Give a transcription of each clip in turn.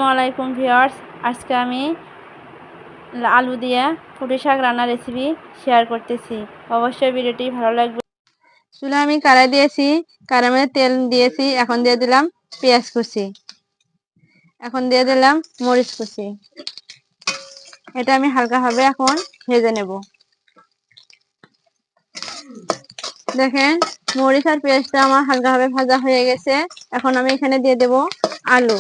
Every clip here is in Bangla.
আসসালামু আলাইকুম ভিউয়ার্স, আজকে আমি আলু দিয়ে পুঁটি শাক রান্নার রেসিপি শেয়ার করতেছি। অবশ্যই ভিডিওটি ভালো লাগবে। চুলে আমি কড়াই দিয়েছি, কড়াইয়ের মধ্যে তেল দিয়েছি। এখন দিয়ে দিলাম পেঁয়াজ কুচি, এখন দিয়ে দিলাম মরিচ কুচি। এটা আমি হালকাভাবে এখন ভেজে নেব। দেখেন মরিচ আর পেঁয়াজটা আমার হালকাভাবে ভাজা হয়ে গেছে। এখন আমি এখানে দিয়ে দেব আলু।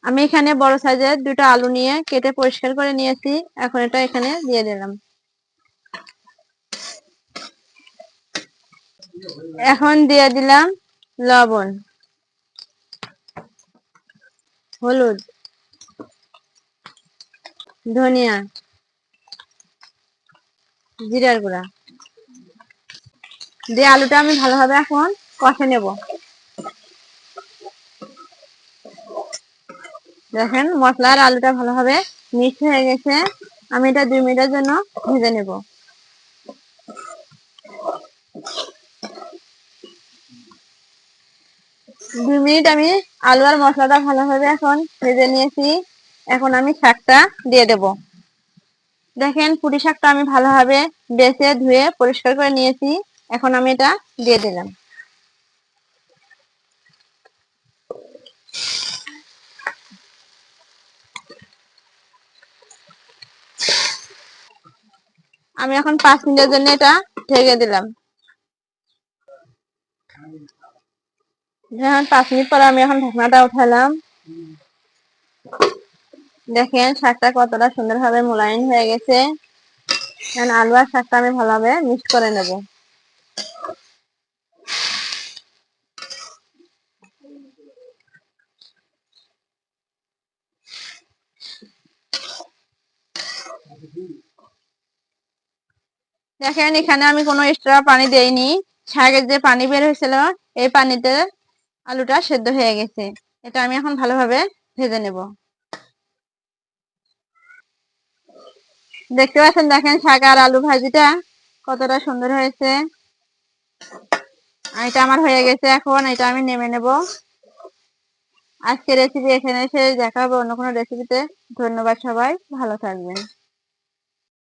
আমি এখানে বড় সাইজের দুটো আলু নিয়ে কেটে পরিষ্কার করে নিয়েছি। এখন এটা এখানে দিয়ে দিলাম। এখন দিয়ে দিলাম লবণ, হলুদ, ধনিয়া, জিরার গুঁড়া দিয়ে আলুটা আমি ভালোভাবে এখন কষে নেব। দেখেন মশলার আলুটা ভালোভাবে মিক্স হয়ে গেছে। আমি এটা 2 মিনিটের জন্য ভেজে নেব। 2 মিনিট আমি আলু আর মশলাটা ভালোভাবে এখন ভেজে নিয়েছি। এখন আমি শাকটা দিয়ে দেব। দেখেন পুঁটি শাকটা আমি ভালোভাবে বেছে ধুয়ে পরিষ্কার করে নিয়েছি। এখন আমি এটা দিয়ে দিলাম। আমি এখন 5 মিনিটের জন্য এটা ঢেকে দিলাম। যখন 5 মিনিট পরে আমি এখন ঢাকনাটা উঠালাম। দেখেন শাকটা কতটা সুন্দরভাবে মোলায়েম হয়ে গেছে। এখন আলু আর শাকটা আমি ভালোভাবে মিক্স করে নেব। দেখেন এখানে আমি কোনো এক্সট্রা পানি দেইনি। শাকের যে পানি বের হয়েছিল এই পানিতে আলুটা সেদ্ধ হয়ে গেছে। এটা আমি এখন ভালোভাবে ভেজে নেব। দেখতে পাচ্ছেন, দেখেন শাক আর আলু ভাজিটা কতটা সুন্দর হয়েছে। এটা আমার হয়ে গেছে। এখন এটা আমি নেমে নেব। আজকের রেসিপি এখানে শেষ। দেখা হবে অন্য কোনো রেসিপিতে। ধন্যবাদ, সবাই ভালো থাকবেন।